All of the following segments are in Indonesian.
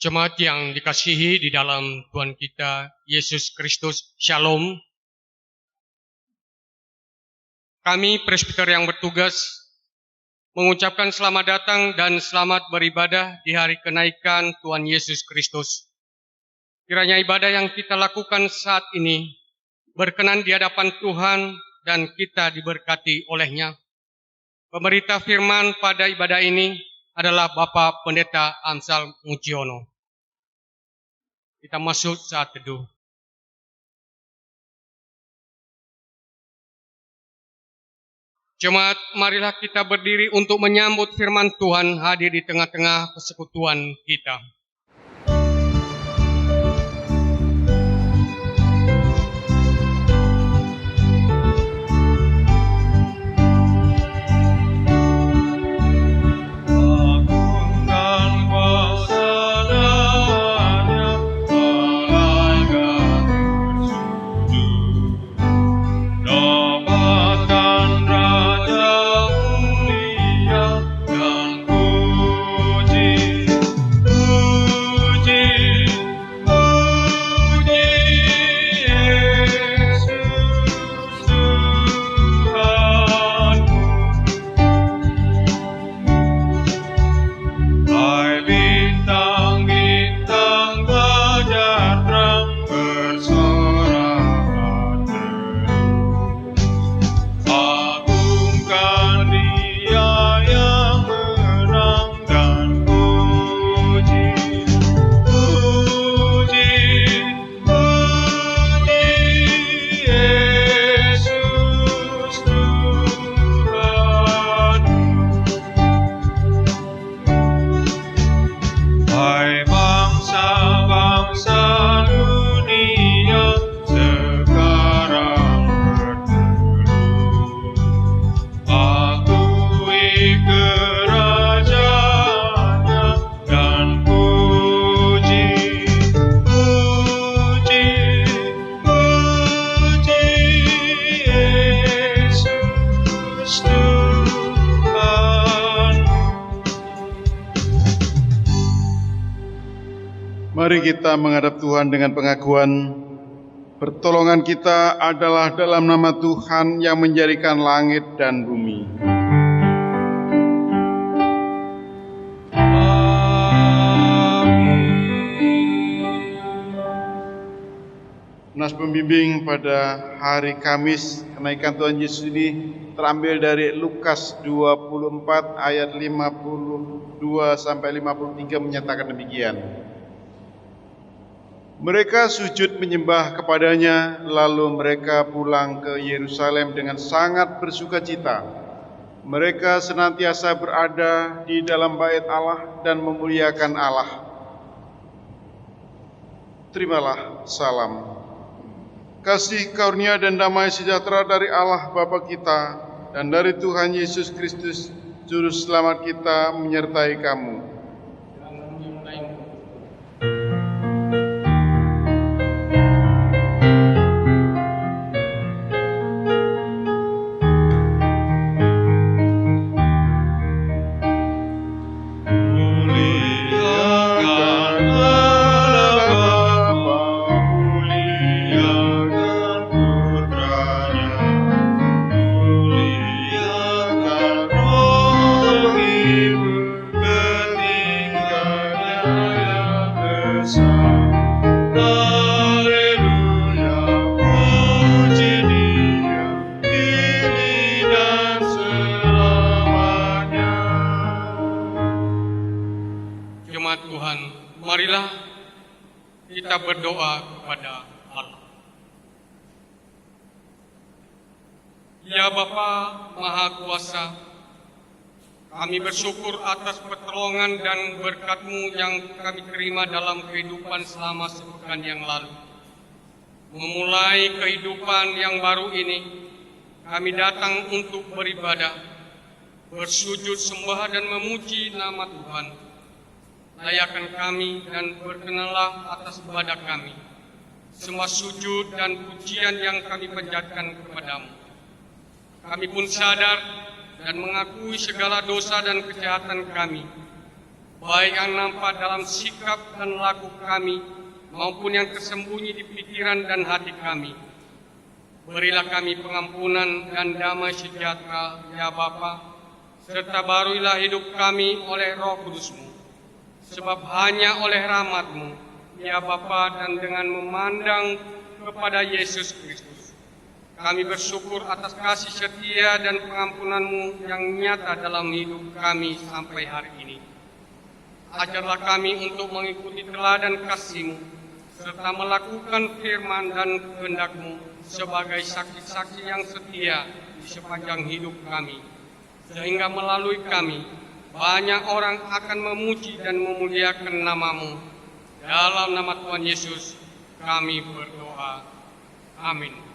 Jemaat yang dikasihi di dalam Tuhan kita Yesus Kristus, Shalom. Kami presbiter yang bertugas mengucapkan selamat datang dan selamat beribadah di hari kenaikan Tuhan Yesus Kristus. Kiranya ibadah yang kita lakukan saat ini berkenan di hadapan Tuhan dan kita diberkati olehnya. Pemberita firman pada ibadah ini adalah Bapak Pendeta Amsal Mujiono. Kita masuk saat teduh. Jemaat, marilah kita berdiri untuk menyambut firman Tuhan hadir di tengah-tengah persekutuan kita. Mari kita menghadap Tuhan dengan pengakuan, pertolongan kita adalah dalam nama Tuhan yang menjadikan langit dan bumi. Nas pembimbing pada hari Kamis kenaikan Tuhan Yesus ini terambil dari Lukas 24 ayat 52 sampai 53 menyatakan demikian. Mereka sujud menyembah kepadanya, lalu mereka pulang ke Yerusalem dengan sangat bersukacita. Mereka senantiasa berada di dalam bait Allah dan memuliakan Allah. Terimalah salam. Kasih karunia dan damai sejahtera dari Allah Bapa kita dan dari Tuhan Yesus Kristus, Juru Selamat kita menyertai kamu. Marilah kita berdoa kepada Allah. Ya Bapa Maha Kuasa, kami bersyukur atas pertolongan dan berkat-Mu yang kami terima dalam kehidupan selama sepekan yang lalu. Memulai kehidupan yang baru ini, kami datang untuk beribadah, bersujud sembah dan memuji nama Tuhan. Layakan kami dan berkenanlah atas ibadah kami, semua sujud dan pujian yang kami panjatkan kepadamu. Kami pun sadar dan mengakui segala dosa dan kejahatan kami. baik yang nampak dalam sikap dan laku kami, maupun yang tersembunyi di pikiran dan hati kami. Berilah kami pengampunan dan damai sejahtera, ya Bapa, serta baruilah hidup kami oleh Roh Kudus-Mu. Sebab hanya oleh rahmat-Mu, ya Bapa, dan dengan memandang kepada Yesus Kristus, kami bersyukur atas kasih setia dan pengampunan-Mu yang nyata dalam hidup kami sampai hari ini. Ajarlah kami untuk mengikuti teladan kasih-Mu, serta melakukan firman dan kehendak-Mu sebagai saksi-saksi yang setia di sepanjang hidup kami, sehingga melalui kami banyak orang akan memuji dan memuliakan nama-Mu. Dalam nama Tuhan Yesus kami berdoa. Amin.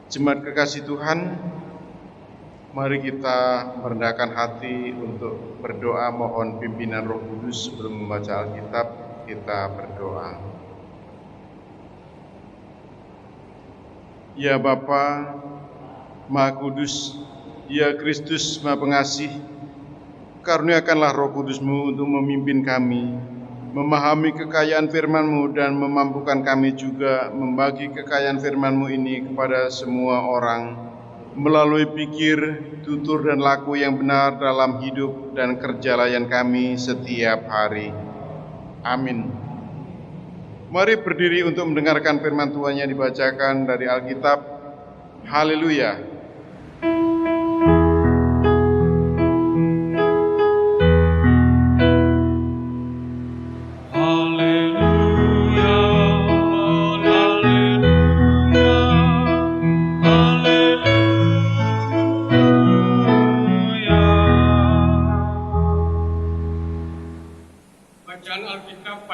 Jemaat kekasih Tuhan, mari kita merendahkan hati untuk berdoa mohon pimpinan Roh Kudus. Sebelum membaca Alkitab, kita berdoa. Ya Bapa Maha Kudus, ya Kristus Maha Pengasih, karuniakanlah Roh Kudus-Mu untuk memimpin kami, memahami kekayaan firman-Mu dan memampukan kami juga membagi kekayaan firman-Mu ini kepada semua orang melalui pikir, tutur, dan laku yang benar dalam hidup dan kerja layan kami setiap hari. Amin. Mari berdiri untuk mendengarkan firman Tuhan yang dibacakan dari Alkitab. Haleluya.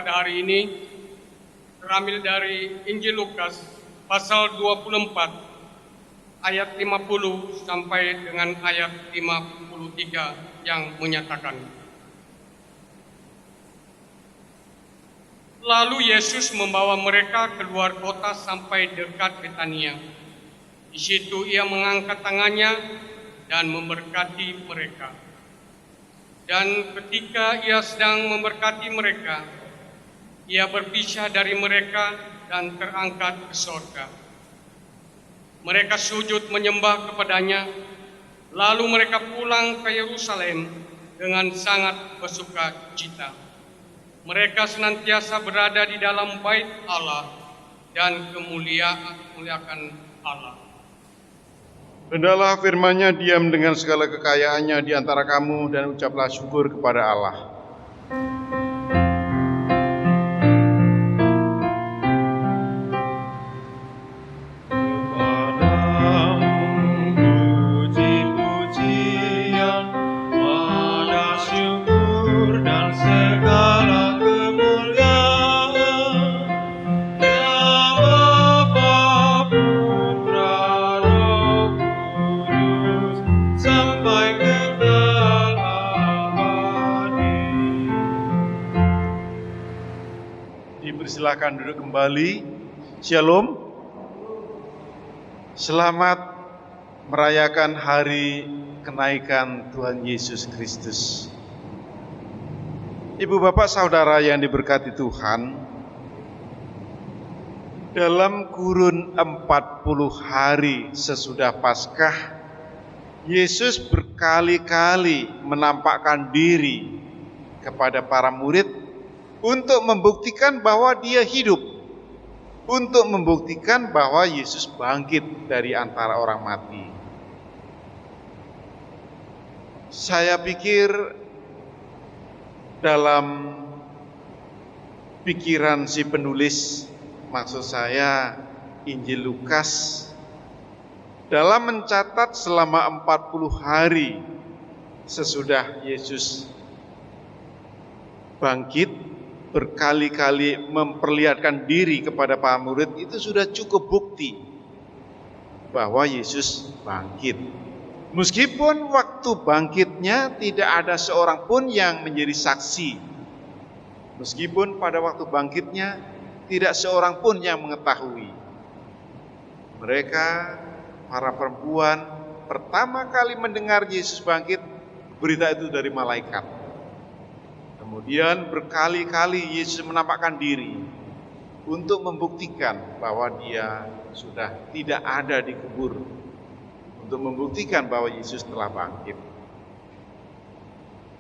Hari ini terambil dari Injil Lukas pasal 24 ayat 50 sampai dengan ayat 53 yang menyatakan, lalu Yesus membawa mereka keluar kota sampai dekat Betania. Di situ ia mengangkat tangannya dan memberkati mereka. Dan ketika ia sedang memberkati mereka, ia berpisah dari mereka dan terangkat ke surga. Mereka sujud menyembah kepadanya, lalu mereka pulang ke Yerusalem dengan sangat bersuka cita. Mereka senantiasa berada di dalam bait Allah dan kemuliaan Allah. Hendaklah firman-Nya diam dengan segala kekayaannya di antara kamu dan ucaplah syukur kepada Allah. Putra silakan duduk kembali. Shalom. Selamat merayakan hari kenaikan Tuhan Yesus Kristus. Ibu bapak saudara yang diberkati Tuhan, dalam kurun 40 hari sesudah Paskah, Yesus berkali-kali menampakkan diri kepada para murid untuk membuktikan bahwa dia hidup, untuk membuktikan bahwa Yesus bangkit dari antara orang mati. Saya pikir dalam pikiran si penulis, maksud saya Injil Lukas, dalam mencatat selama 40 hari sesudah Yesus bangkit, berkali-kali memperlihatkan diri kepada para murid, itu sudah cukup bukti bahwa Yesus bangkit. Meskipun waktu bangkitnya tidak ada seorang pun yang menjadi saksi. Meskipun pada waktu bangkitnya tidak seorang pun yang mengetahui. Mereka, para perempuan, pertama kali mendengar Yesus bangkit, berita itu dari malaikat. Kemudian berkali-kali Yesus menampakkan diri untuk membuktikan bahwa dia sudah tidak ada di kubur, untuk membuktikan bahwa Yesus telah bangkit.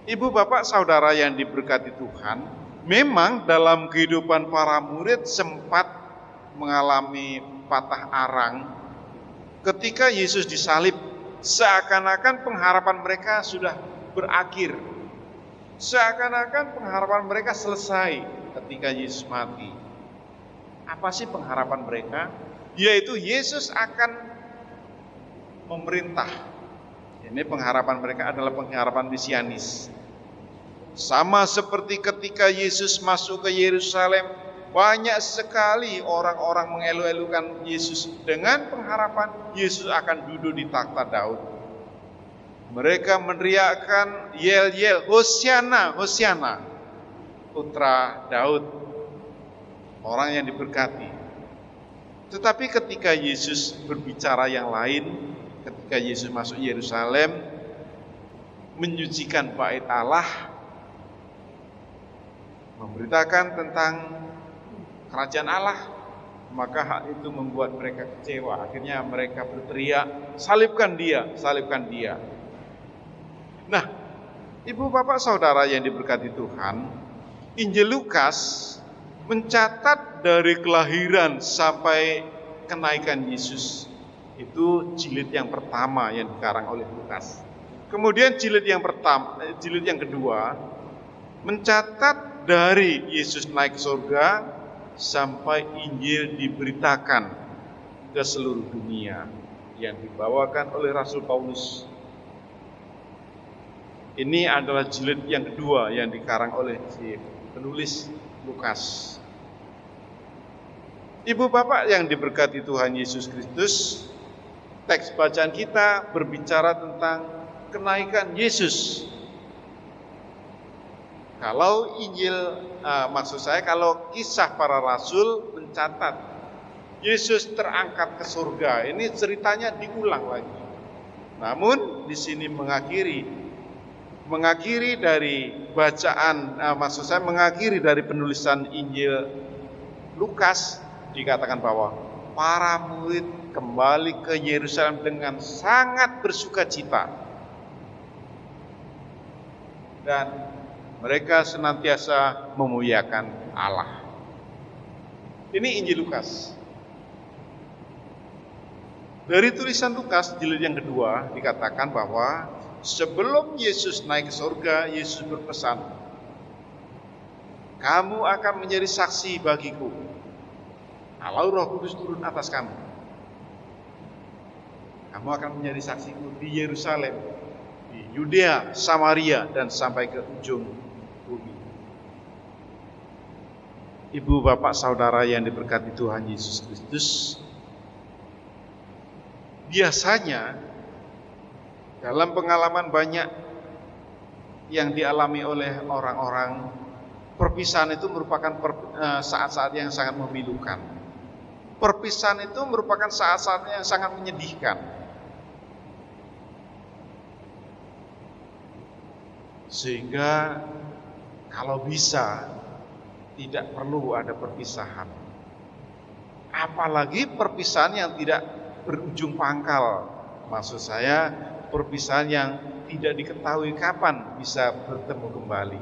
Ibu bapak saudara yang diberkati Tuhan, memang dalam kehidupan para murid sempat mengalami patah arang ketika Yesus disalib. Seakan-akan pengharapan mereka sudah berakhir. Seakan-akan pengharapan mereka selesai ketika Yesus mati. Apa sih pengharapan mereka? Yaitu Yesus akan memerintah. Ini pengharapan mereka adalah pengharapan mesianis. Sama seperti ketika Yesus masuk ke Yerusalem, banyak sekali orang-orang mengeluh-elukan Yesus dengan pengharapan Yesus akan duduk di takhta Daud. Mereka meneriakkan yel-yel, Hosiana, Hosiana, putra Daud, orang yang diberkati. Tetapi ketika Yesus berbicara yang lain, ketika Yesus masuk Yerusalem, menyucikan bait Allah, memberitakan tentang kerajaan Allah, maka hal itu membuat mereka kecewa. Akhirnya mereka berteriak, salibkan dia, salibkan dia. Nah, ibu bapak saudara yang diberkati Tuhan, Injil Lukas mencatat dari kelahiran sampai kenaikan Yesus. Itu jilid yang pertama yang dikarang oleh Lukas. Kemudian jilid yang kedua mencatat dari Yesus naik ke surga sampai Injil diberitakan ke seluruh dunia yang dibawakan oleh Rasul Paulus. Ini adalah jilid yang kedua yang dikarang oleh si penulis Lukas. Ibu bapak yang diberkati Tuhan Yesus Kristus, teks bacaan kita berbicara tentang kenaikan Yesus. Kalau kalau kisah para rasul mencatat Yesus terangkat ke surga, ini ceritanya diulang lagi. Namun di sini mengakhiri dari bacaan, mengakhiri dari penulisan Injil Lukas, dikatakan bahwa para murid kembali ke Yerusalem dengan sangat bersukacita dan mereka senantiasa memuliakan Allah. Ini Injil Lukas. Dari tulisan Lukas jilid yang kedua dikatakan bahwa sebelum Yesus naik ke surga, Yesus berpesan, kamu akan menjadi saksi bagiku kalau Roh Kudus turun atas kamu. Kamu akan menjadi saksiku di Yerusalem, di Yudea, Samaria, dan sampai ke ujung bumi. Ibu, bapak, saudara yang diberkati Tuhan Yesus Kristus, biasanya dalam pengalaman banyak yang dialami oleh orang-orang perpisahan itu merupakan saat-saat yang sangat memilukan. Perpisahan itu merupakan saat-saat yang sangat menyedihkan. Sehingga kalau bisa tidak perlu ada perpisahan. Apalagi perpisahan yang tidak berujung pangkal. Maksud saya perpisahan yang tidak diketahui kapan bisa bertemu kembali.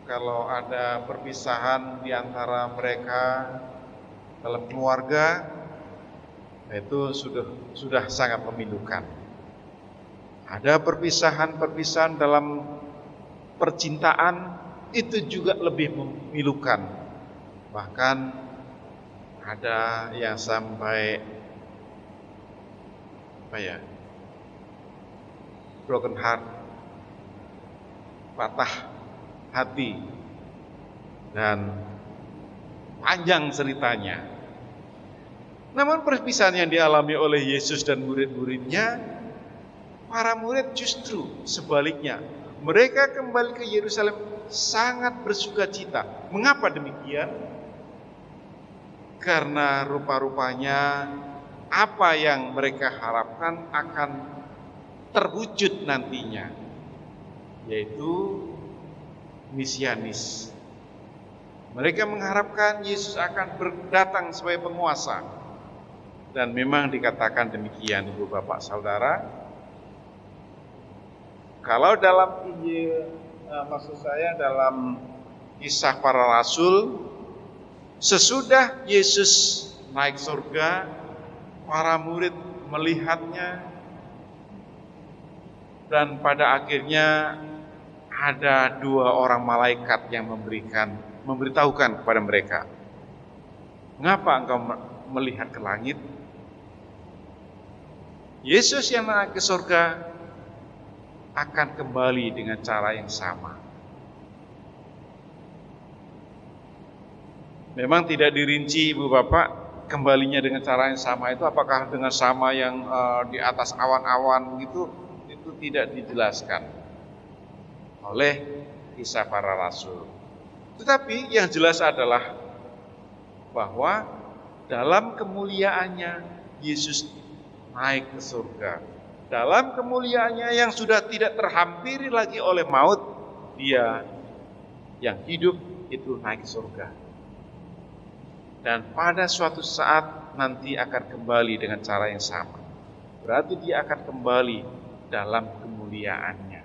Kalau ada perpisahan di antara mereka dalam keluarga, itu sudah sangat memilukan. Ada perpisahan-perpisahan dalam percintaan, itu juga lebih memilukan. Bahkan ada yang sampai broken heart, patah hati, dan panjang ceritanya. Namun perpisahan yang dialami oleh Yesus dan murid-muridnya, para murid justru sebaliknya. Mereka kembali ke Yerusalem sangat bersukacita. Mengapa demikian? Karena rupa-rupanya apa yang mereka harapkan akan terwujud nantinya, yaitu Mesianis. Mereka mengharapkan Yesus akan datang sebagai penguasa. Dan memang dikatakan demikian, Ibu Bapak Saudara. Kalau dalam Injil, maksud saya dalam Kisah Para Rasul, sesudah Yesus naik surga, para murid melihatnya, dan pada akhirnya ada 2 orang malaikat yang memberitahukan kepada mereka, "Mengapa engkau melihat ke langit?" Yesus yang naik ke surga akan kembali dengan cara yang sama. Memang tidak dirinci, Ibu Bapak, kembalinya dengan cara yang sama itu apakah dengan sama yang di atas awan-awan gitu, itu tidak dijelaskan oleh Kisah Para Rasul. Tetapi yang jelas adalah bahwa dalam kemuliaannya Yesus naik ke surga. Dalam kemuliaannya yang sudah tidak terhampiri lagi oleh maut, Dia yang hidup itu naik ke surga. Dan pada suatu saat nanti akan kembali dengan cara yang sama. Berarti Dia akan kembali dalam kemuliaannya.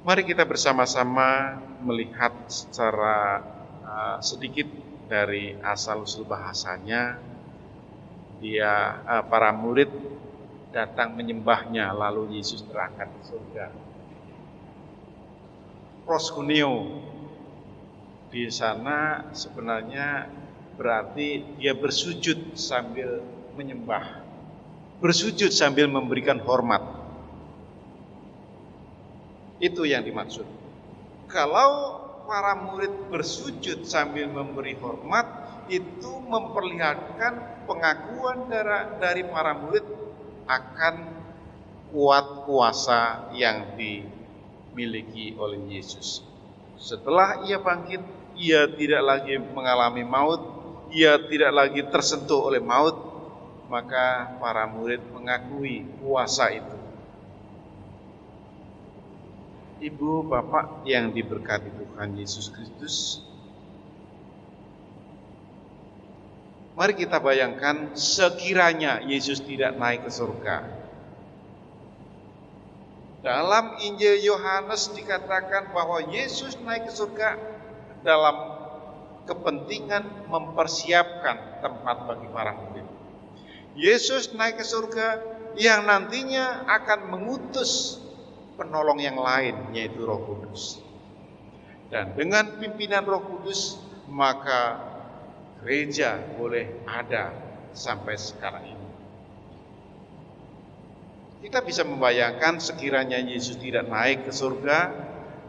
Mari kita bersama-sama melihat secara sedikit dari asal-usul bahasanya. Para murid datang menyembahnya, lalu Yesus terangkat ke surga. Proskuneo di sana sebenarnya berarti Dia bersujud sambil menyembah, bersujud sambil memberikan hormat. Itu yang dimaksud. Kalau para murid bersujud sambil memberi hormat, itu memperlihatkan pengakuan dari para murid akan kuat kuasa yang dimiliki oleh Yesus. Setelah Ia bangkit, Ia tidak lagi mengalami maut, Ia tidak lagi tersentuh oleh maut, maka para murid mengakui kuasa itu. Ibu, Bapak yang diberkati Tuhan Yesus Kristus, mari kita bayangkan sekiranya Yesus tidak naik ke surga. Dalam Injil Yohanes dikatakan bahwa Yesus naik ke surga dalam kepentingan mempersiapkan tempat bagi para murid. Yesus naik ke surga yang nantinya akan mengutus penolong yang lain, yaitu Roh Kudus. Dan dengan pimpinan Roh Kudus, maka gereja boleh ada sampai sekarang ini. Kita bisa membayangkan sekiranya Yesus tidak naik ke surga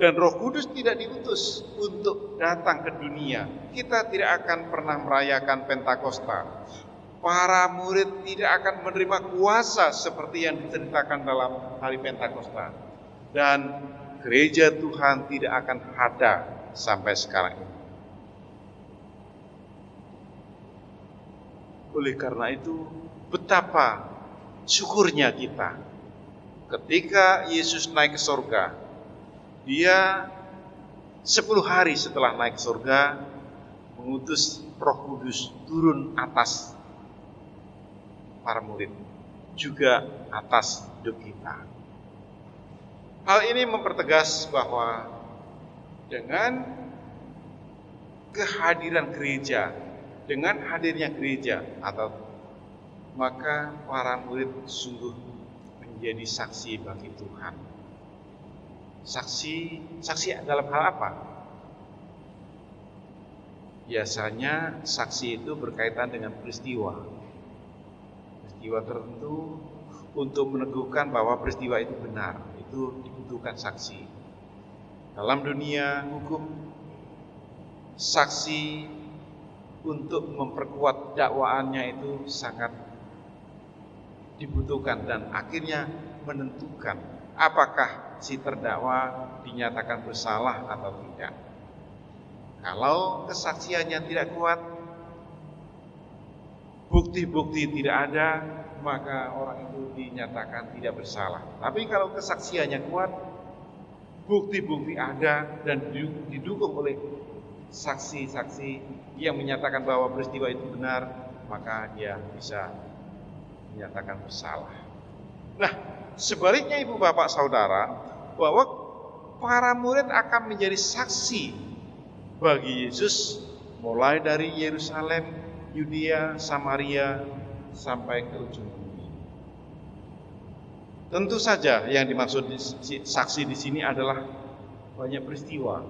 dan Roh Kudus tidak diutus untuk datang ke dunia, kita tidak akan pernah merayakan Pentakosta. Para murid tidak akan menerima kuasa seperti yang diceritakan dalam hari Pentakosta. dan gereja Tuhan tidak akan ada sampai sekarang ini. Oleh karena itu, betapa syukurnya kita ketika Yesus naik ke surga. Dia 10 hari setelah naik ke surga mengutus Roh Kudus turun atas para murid, juga atas hidup kita. Hal ini mempertegas bahwa dengan kehadiran gereja, dengan hadirnya gereja, maka para murid sungguh menjadi saksi bagi Tuhan. Saksi dalam hal apa? Biasanya saksi itu berkaitan dengan peristiwa tertentu untuk meneguhkan bahwa peristiwa itu benar. Itu dibutuhkan saksi. Dalam dunia hukum, saksi untuk memperkuat dakwaannya itu sangat dibutuhkan dan akhirnya menentukan apakah si terdakwa dinyatakan bersalah atau tidak. Kalau kesaksiannya tidak kuat, bukti-bukti tidak ada, maka orang itu dinyatakan tidak bersalah. Tapi kalau kesaksiannya kuat, bukti-bukti ada dan didukung oleh saksi-saksi yang menyatakan bahwa peristiwa itu benar, maka dia bisa dinyatakan bersalah. Nah, sebaliknya Ibu Bapak Saudara, bahwa para murid akan menjadi saksi bagi Yesus mulai dari Yerusalem, Yudea, Samaria sampai ke ujung bumi. Tentu saja yang dimaksud saksi di sini adalah banyak peristiwa.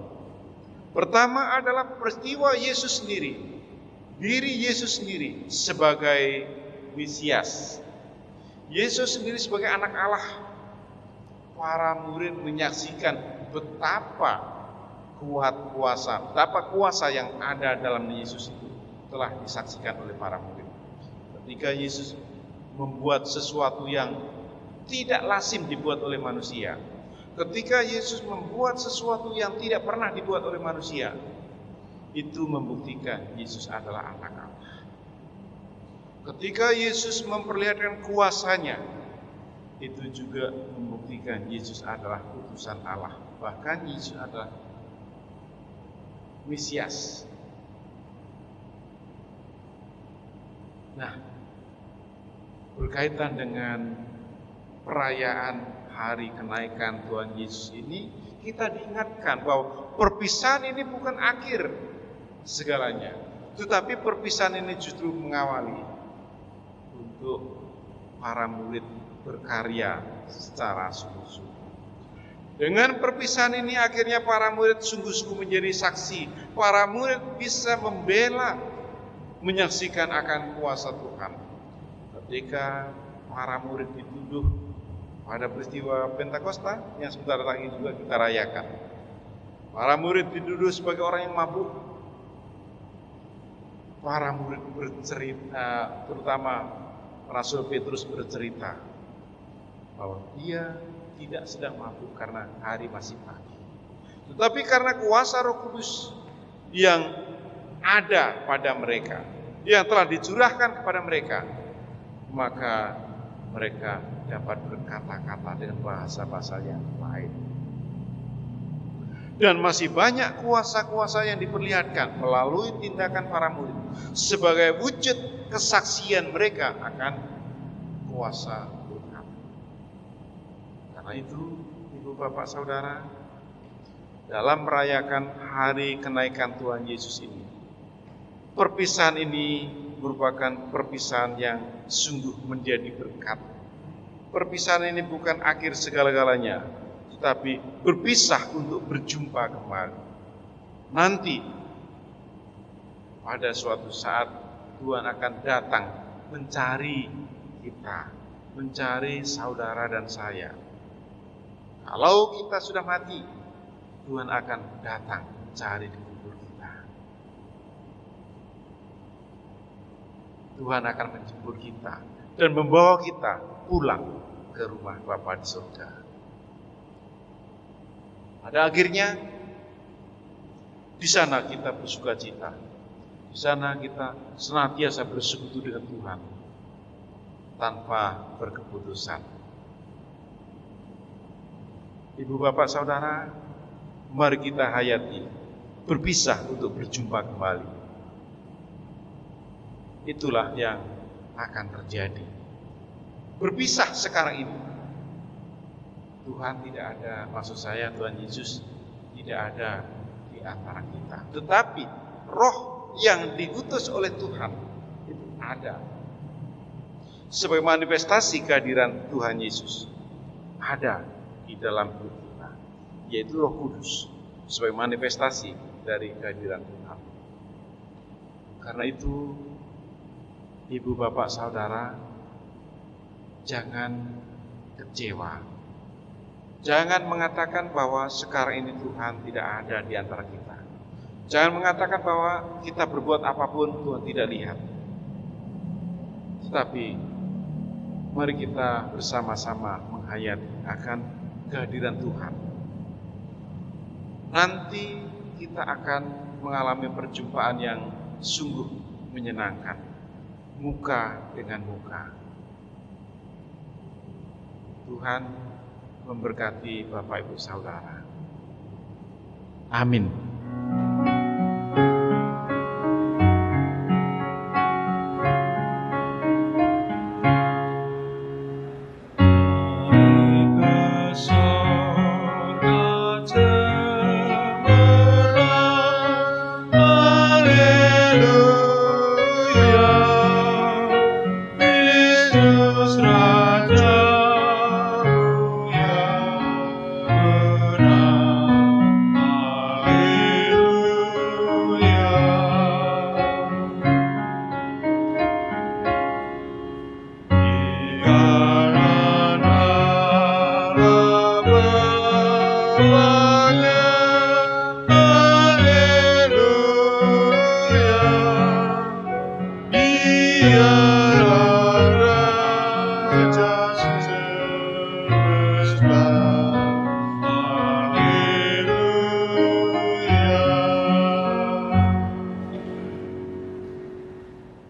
Pertama adalah peristiwa Yesus sendiri, diri Yesus sendiri sebagai Mesias. Yesus sendiri sebagai anak Allah. Para murid menyaksikan betapa kuasa yang ada dalam Yesus itu telah disaksikan oleh para murid. Ketika Yesus membuat sesuatu yang tidak lazim dibuat oleh manusia, ketika Yesus membuat sesuatu yang tidak pernah dibuat oleh manusia, itu membuktikan Yesus adalah anak Allah. Ketika Yesus memperlihatkan kuasanya, itu juga membuktikan Yesus adalah utusan Allah. Bahkan Yesus adalah Mesias. Nah, berkaitan dengan perayaan hari kenaikan Tuhan Yesus ini, kita diingatkan bahwa perpisahan ini bukan akhir segalanya, tetapi perpisahan ini justru mengawali untuk para murid berkarya secara sungguh-sungguh. Dengan perpisahan ini akhirnya para murid sungguh-sungguh menjadi saksi. Para murid bisa membela, menyaksikan akan kuasa Tuhan. Ketika para murid dituduh pada peristiwa Pentakosta yang sebentar lagi juga kita rayakan, para murid dituduh sebagai orang yang mabuk. Para murid bercerita, terutama Rasul Petrus bercerita bahwa dia tidak sedang mabuk karena hari masih pagi, tetapi karena kuasa Roh Kudus yang ada pada mereka, yang telah dicurahkan kepada mereka, maka mereka dapat berkata-kata dengan bahasa-bahasa yang lain. Dan masih banyak kuasa-kuasa yang diperlihatkan melalui tindakan para murid sebagai wujud kesaksian mereka akan kuasa Tuhan. Karena itu, Ibu Bapak Saudara, dalam merayakan hari kenaikan Tuhan Yesus ini, perpisahan ini merupakan perpisahan yang sungguh menjadi berkat. Perpisahan ini bukan akhir segala-galanya, tetapi berpisah untuk berjumpa kembali. Nanti pada suatu saat Tuhan akan datang mencari kita, mencari saudara dan saya. Kalau kita sudah mati, Tuhan akan datang mencari di kubur kita. Tuhan akan menjemput kita dan membawa kita pulang ke rumah Bapa di surga. Pada akhirnya, di sana kita bersuka cita. Di sana kita senantiasa bersekutu dengan Tuhan tanpa berkeputusan. Ibu, bapak, saudara, mari kita hayati berpisah untuk berjumpa kembali. Itulah yang akan terjadi. Berpisah sekarang ini. Tuhan tidak ada, maksud saya Tuhan Yesus tidak ada di antara kita. Tetapi roh yang diutus oleh Tuhan itu ada. Sebagai manifestasi kehadiran Tuhan Yesus ada di dalam hidup kita, yaitu Roh Kudus sebagai manifestasi dari kehadiran Tuhan. Karena itu, ibu, bapak, saudara, jangan kecewa. Jangan mengatakan bahwa sekarang ini Tuhan tidak ada di antara kita. Jangan mengatakan bahwa kita berbuat apapun Tuhan tidak lihat. Tetapi mari kita bersama-sama menghayati akan kehadiran Tuhan. Nanti kita akan mengalami perjumpaan yang sungguh menyenangkan, muka dengan muka. Tuhan memberkati Bapak Ibu Saudara. Amin.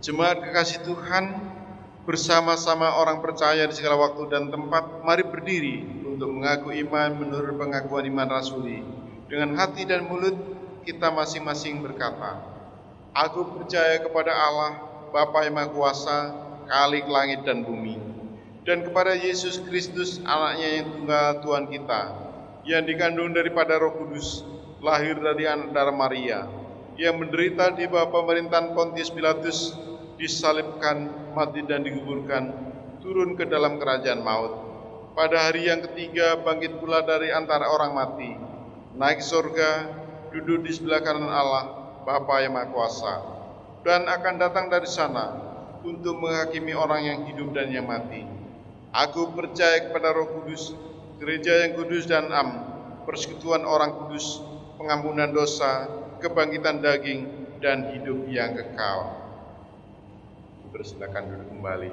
Jemaat kekasih Tuhan, bersama-sama orang percaya di segala waktu dan tempat, mari berdiri untuk mengaku iman menurut pengakuan iman rasuli. Dengan hati dan mulut kita masing-masing berkata, aku percaya kepada Allah, Bapa yang Maha Kuasa, Khalik langit dan bumi, dan kepada Yesus Kristus, anaknya yang tunggal Tuhan kita, yang dikandung daripada Roh Kudus, lahir dari anak darah Maria, yang menderita di bawah pemerintahan Pontius Pilatus, disalibkan, mati dan dikuburkan, turun ke dalam kerajaan maut. Pada hari yang ketiga bangkit pula dari antara orang mati, naik surga, duduk di sebelah kanan Allah, Bapa yang Maha Kuasa, dan akan datang dari sana untuk menghakimi orang yang hidup dan yang mati. Aku percaya kepada Roh Kudus, gereja yang kudus dan am, persekutuan orang kudus, pengampunan dosa, kebangkitan daging, dan hidup yang kekal. Silakan duduk kembali.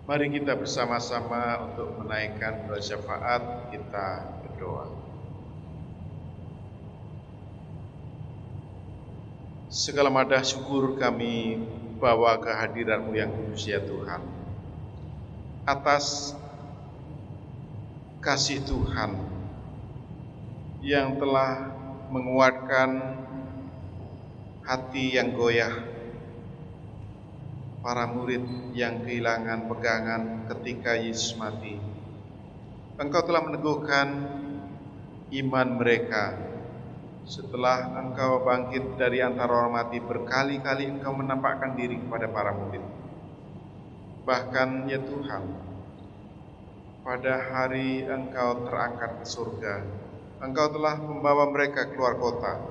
Mari kita bersama-sama untuk menaikkan doa syafaat, kita berdoa. Segala madah syukur kami bawa kehadiran-Mu yang kudus ya Tuhan, atas kasih Tuhan yang telah menguatkan hati yang goyah para murid yang kehilangan pegangan ketika Yesus mati. Engkau telah meneguhkan iman mereka. Setelah Engkau bangkit dari antara orang mati, berkali-kali Engkau menampakkan diri kepada para murid. Bahkan ya Tuhan, pada hari Engkau terangkat ke surga, Engkau telah membawa mereka keluar kota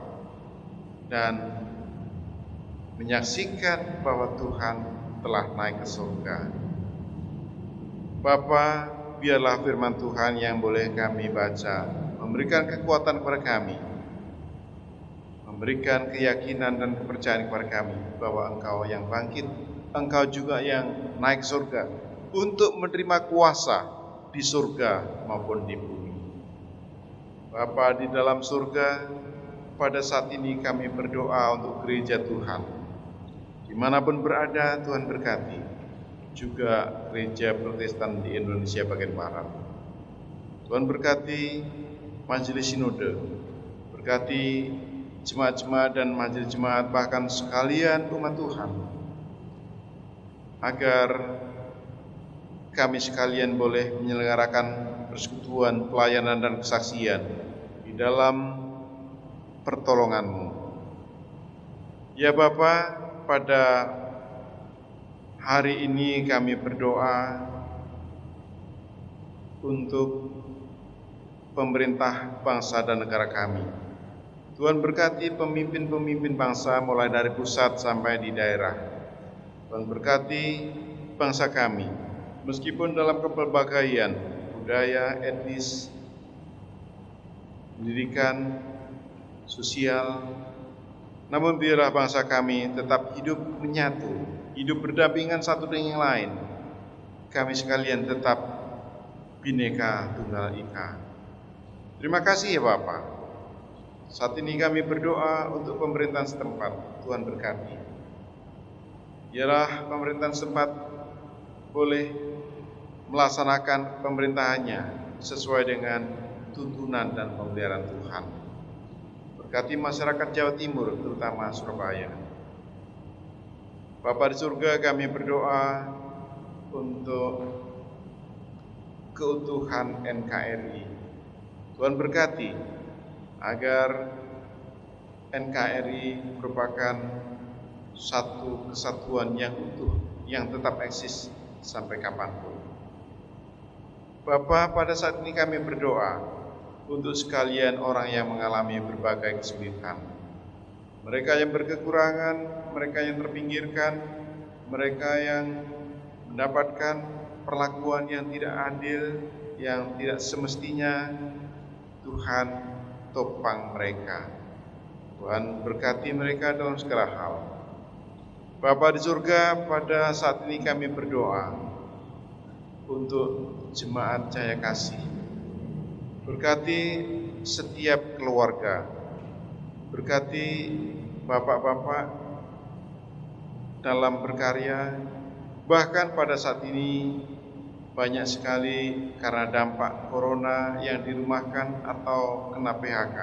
dan menyaksikan bahwa Tuhan telah naik ke surga. Bapa, biarlah firman Tuhan yang boleh kami baca memberikan kekuatan kepada kami, memberikan keyakinan dan kepercayaan kepada kami bahwa Engkau yang bangkit, Engkau juga yang naik surga, untuk menerima kuasa di surga maupun di bumi. Bapa di dalam surga, pada saat ini kami berdoa untuk gereja Tuhan. Dimanapun berada, Tuhan berkati. Juga gereja Protestan di Indonesia bagian barat. Tuhan berkati majelis sinode, berkati jemaat-jemaat dan majelis jemaat, bahkan sekalian umat Tuhan, agar kami sekalian boleh menyelenggarakan persekutuan, pelayanan, dan kesaksian di dalam pertolongan-Mu. Ya Bapa, pada hari ini kami berdoa untuk pemerintah bangsa dan negara kami. Tuhan berkati pemimpin-pemimpin bangsa mulai dari pusat sampai di daerah. Tuhan berkati bangsa kami, meskipun dalam kepelbagaian budaya, etnis, pendidikan, sosial, namun biarlah bangsa kami tetap hidup menyatu, hidup berdampingan satu dengan yang lain. Kami sekalian tetap Bhinneka Tunggal Ika. Terima kasih ya Bapak. Saat ini kami berdoa untuk pemerintahan setempat. Tuhan berkati. Biarlah pemerintahan setempat boleh melaksanakan pemerintahannya sesuai dengan tuntunan dan pemeliharaan Tuhan. Berkati masyarakat Jawa Timur, terutama Surabaya. Bapa di surga, kami berdoa untuk keutuhan NKRI. Tuhan berkati agar NKRI merupakan satu kesatuan yang utuh, yang tetap eksis sampai kapanpun. Bapa, pada saat ini kami berdoa untuk sekalian orang yang mengalami berbagai kesulitan. Mereka yang berkekurangan, mereka yang terpinggirkan, mereka yang mendapatkan perlakuan yang tidak adil, yang tidak semestinya. Tuhan topang mereka. Tuhan berkati mereka dalam segala hal. Bapa di surga, pada saat ini kami berdoa untuk jemaat Jaya Kasih. Berkati setiap keluarga, berkati bapak-bapak dalam berkarya, bahkan pada saat ini banyak sekali karena dampak corona yang dirumahkan atau kena PHK.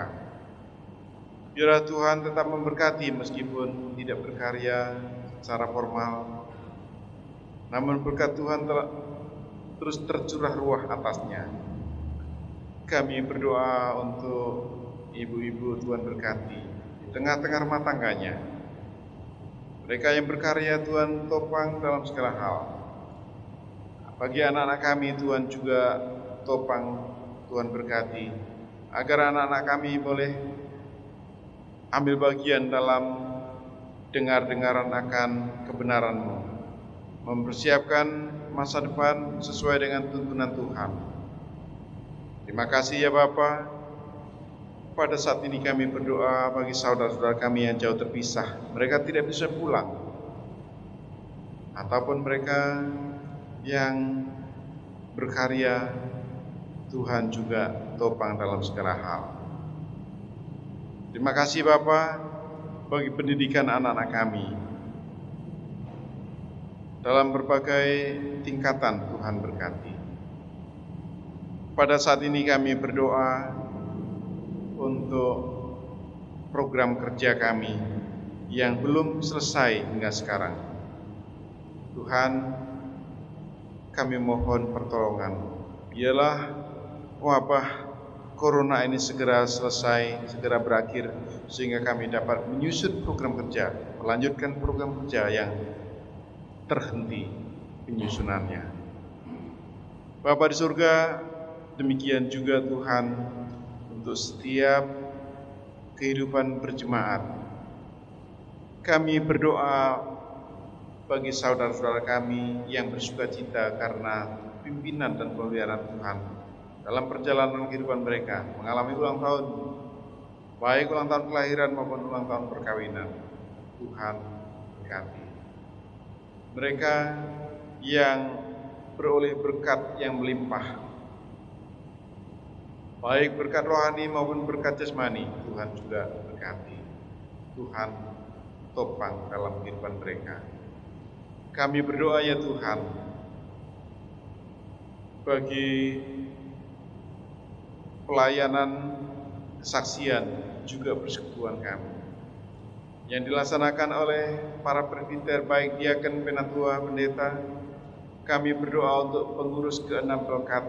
Biarlah Tuhan tetap memberkati meskipun tidak berkarya secara formal, namun berkat Tuhan telah terus tercurah ruah atasnya. Kami berdoa untuk ibu-ibu Tuhan berkati di tengah-tengah rumah tangganya. Mereka yang berkarya Tuhan topang dalam segala hal. Bagi anak-anak kami Tuhan juga topang, Tuhan berkati, agar anak-anak kami boleh ambil bagian dalam dengar-dengaran akan kebenaran-Mu, mempersiapkan masa depan sesuai dengan tuntunan Tuhan. Terima kasih ya Bapa. Pada saat ini kami berdoa bagi saudara-saudara kami yang jauh terpisah. Mereka tidak bisa pulang, ataupun mereka yang berkarya, Tuhan juga topang dalam segala hal. Terima kasih Bapa bagi pendidikan anak-anak kami. Dalam berbagai tingkatan Tuhan berkati. Pada saat ini kami berdoa untuk program kerja kami yang belum selesai hingga sekarang. Tuhan, kami mohon pertolongan. Biarlah wabah corona ini segera selesai, segera berakhir, sehingga kami dapat menyusun program kerja, melanjutkan program kerja yang terhenti penyusunannya. Bapa di surga, demikian juga Tuhan untuk setiap kehidupan berjemaat. Kami berdoa bagi saudara-saudara kami yang bersukacita karena pimpinan dan pemeliharaan Tuhan dalam perjalanan kehidupan mereka, mengalami ulang tahun, baik ulang tahun kelahiran maupun ulang tahun perkawinan. Tuhan berkati mereka yang beroleh berkat yang melimpah, baik berkat rohani maupun berkat jasmani. Tuhan juga berkati. Tuhan topang dalam kehidupan mereka. Kami berdoa ya Tuhan, bagi pelayanan kesaksian juga persekutuan kami yang dilaksanakan oleh para presbiter, baik diaken, penatua, pendeta. Kami berdoa untuk pengurus ke-6 Pelkat.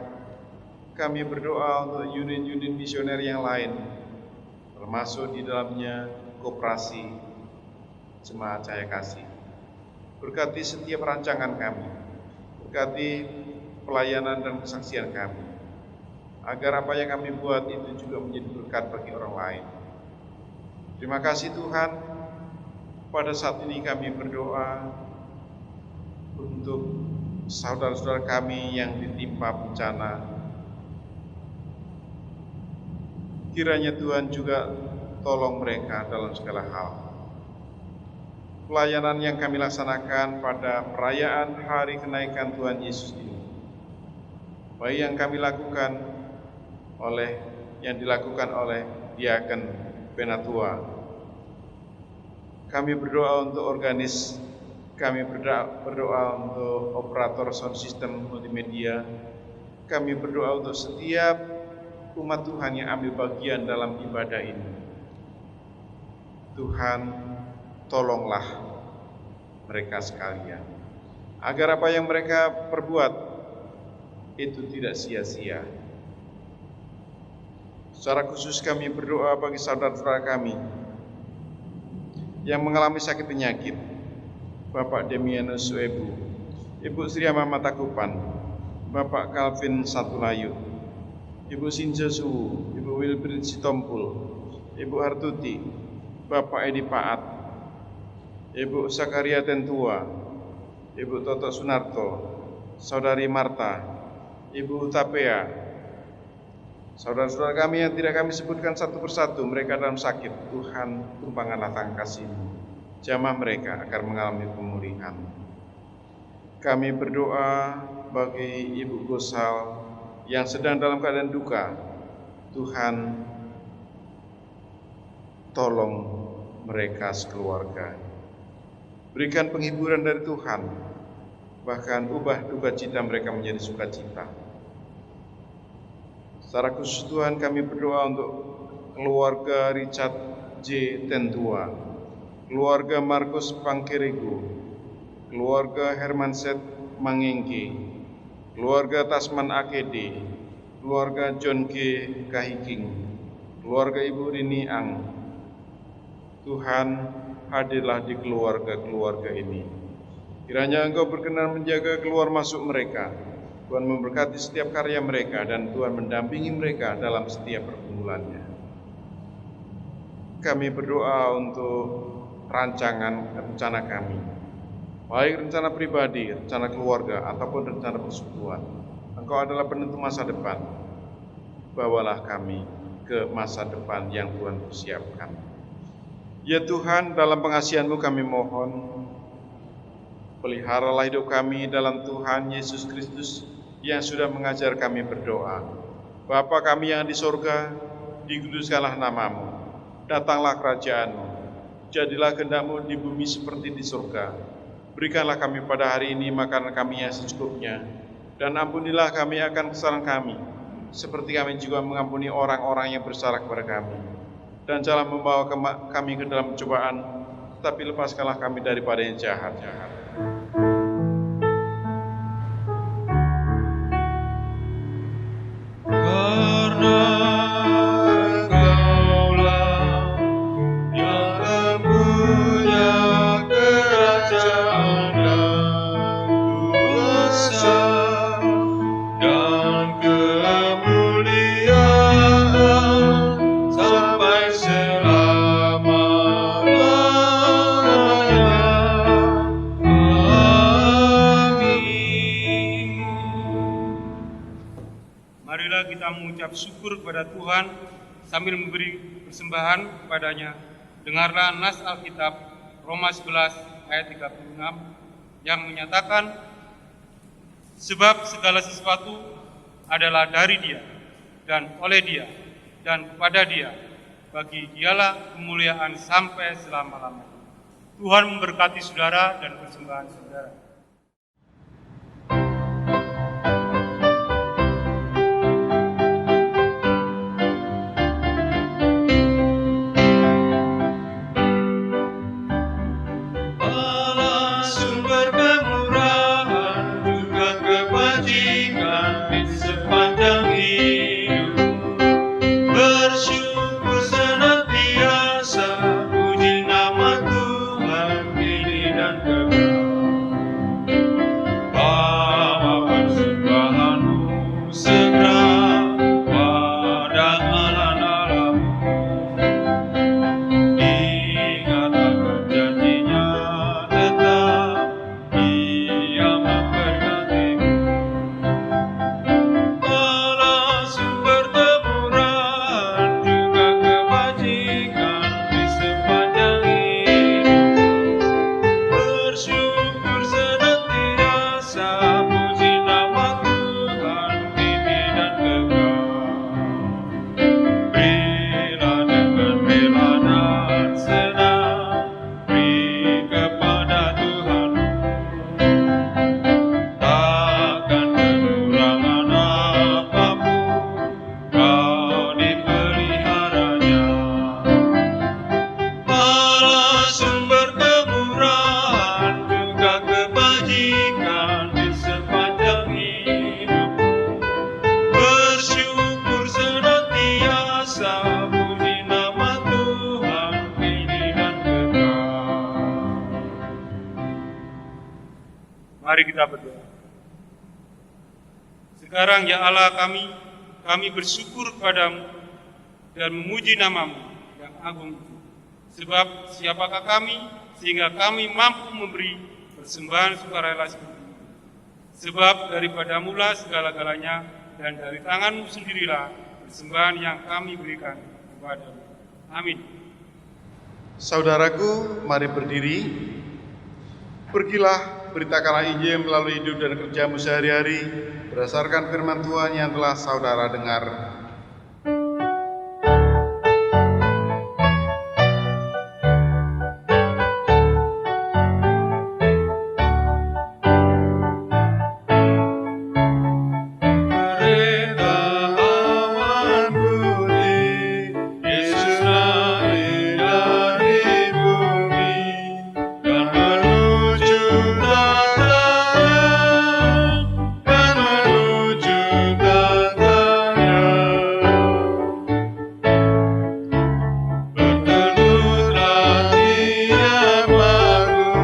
Kami berdoa untuk unit-unit misioner yang lain, termasuk di dalamnya koperasi Jemaat Cahaya Kasih. Berkati setiap rancangan kami, berkati pelayanan dan kesaksian kami, agar apa yang kami buat itu juga menjadi berkat bagi orang lain. Terima kasih Tuhan. Pada saat ini kami berdoa untuk saudara-saudara kami yang ditimpa bencana. Kiranya Tuhan juga tolong mereka dalam segala hal. Pelayanan yang kami laksanakan pada perayaan hari kenaikan Tuhan Yesus ini, baik yang kami lakukan yang dilakukan oleh diaken, penatua. Kami berdoa untuk organis, kami berdoa untuk operator sound system multimedia, kami berdoa untuk setiap umat Tuhan yang ambil bagian dalam ibadah ini. Tuhan, tolonglah mereka sekalian, agar apa yang mereka perbuat itu tidak sia-sia. Secara khusus kami berdoa bagi saudara-saudara kami yang mengalami sakit penyakit, Bapak Demianus Suebu, Ibu Sri Mama Takupan, Bapak Calvin Satulayu, Ibu Sinja Suwu, Ibu Wilbrid Sitompul, Ibu Hartuti, Bapak Edi Paat, Ibu Sakaria Tentua, Ibu Toto Sunarto, Saudari Marta, Ibu Tapea, saudara-saudara kami yang tidak kami sebutkan satu persatu, mereka dalam sakit. Tuhan, tumpangkanlah tangan kasih-Mu, jamah mereka agar mengalami pemulihan. Kami berdoa bagi Ibu Gosal yang sedang dalam keadaan duka. Tuhan, tolong mereka sekeluarga. Berikan penghiburan dari Tuhan, bahkan ubah duka cita mereka menjadi sukacita. Secara khusus Tuhan, kami berdoa untuk keluarga Richard J. Tentua, keluarga Markus Pangkirigo, keluarga Hermanset Mangengke, keluarga Tasman Akede, keluarga John G. Kahiking, keluarga Ibu Rini Ang. Tuhan, hadirlah di keluarga-keluarga ini. Kiranya Engkau berkenan menjaga keluar masuk mereka. Tuhan memberkati setiap karya mereka dan Tuhan mendampingi mereka dalam setiap pergumulannya. Kami berdoa untuk rancangan rencana kami, baik rencana pribadi, rencana keluarga, ataupun rencana persekutuan. Engkau adalah penentu masa depan. Bawalah kami ke masa depan yang Tuhan persiapkan. Ya Tuhan, dalam pengasihan-Mu kami mohon, peliharalah hidup kami dalam Tuhan Yesus Kristus yang sudah mengajar kami berdoa. Bapa kami yang di sorga, dikuduskanlah nama-Mu, datanglah kerajaan-Mu, jadilah kehendak-Mu di bumi seperti di sorga. Berikanlah kami pada hari ini makanan kami yang secukupnya, dan ampunilah kami akan kesalahan kami, seperti kami juga mengampuni orang-orang yang bersalah kepada kami. Dan jangan membawa kami ke dalam pencobaan, tetapi lepaskanlah kami daripada yang jahat. Marilah kita mengucap syukur kepada Tuhan sambil memberi persembahan kepadanya. Dengarlah nas Alkitab Roma 11 ayat 36 yang menyatakan, Sebab segala sesuatu adalah dari Dia, dan oleh Dia, dan kepada Dia. Bagi Dialah kemuliaan sampai selama-lamanya. Tuhan memberkati saudara dan persembahan saudara. Allah sumber kemurahan juga kebajikan di sepanjang hidup. Bersyukur senantiasa, puji nama Tuhan kini dan kekal. Bawa persembahanmu segera pada Allah-Allah. Ingat akan janjinya tetap, Dia memberkatimu. Allah sumber kemurahan juga kebajikan di sepanjang hidup. Bersyukur senantiasa, puji nama Tuhan kini dan kekal. Berilah dengan rela dan senang, beri kepada Tuhan. Takkan kekurangan apapun kau dipeliharanya. Allah sumber kemurahan juga kebajikan di sepanjang hidupmu. Bersyukur senantiasa, puji nama Tuhan kini dan kekal. Mari kita berdoa. Sekarang ya Allah kami bersyukur kepadamu dan memuji namamu yang agung itu. Sebab siapakah kami sehingga kami mampu memberi persembahan sukarela seperti ini. Sebab daripadamulah segala-galanya dan dari tanganmu sendirilah persembahan yang kami berikan kepadamu. Amin. Saudaraku, mari berdiri. Pergilah, beritakanlah Injil melalui hidup dan kerjamu sehari-hari, berdasarkan firman Tuhan yang telah saudara dengar. Kereta awan putih, Yesus naik dari bumi dan menuju tatanya. Bertelurlah tiap lagu,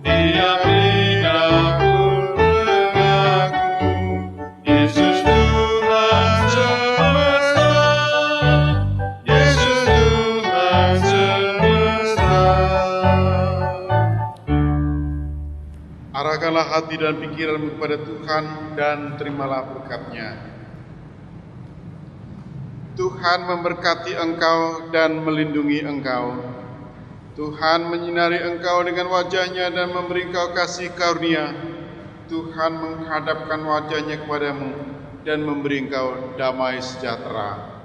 tiap lidah pun mengaku, Yesus Tuhan semesta, Yesus Tuhan semesta. Arahkanlah hati dan pikiranmu kepada Tuhan dan terimalah berkat-Nya. Tuhan memberkati engkau dan melindungi engkau. Tuhan menyinari engkau dengan wajah-Nya dan memberi engkau kasih karunia. Tuhan menghadapkan wajah-Nya kepadamu dan memberi engkau damai sejahtera.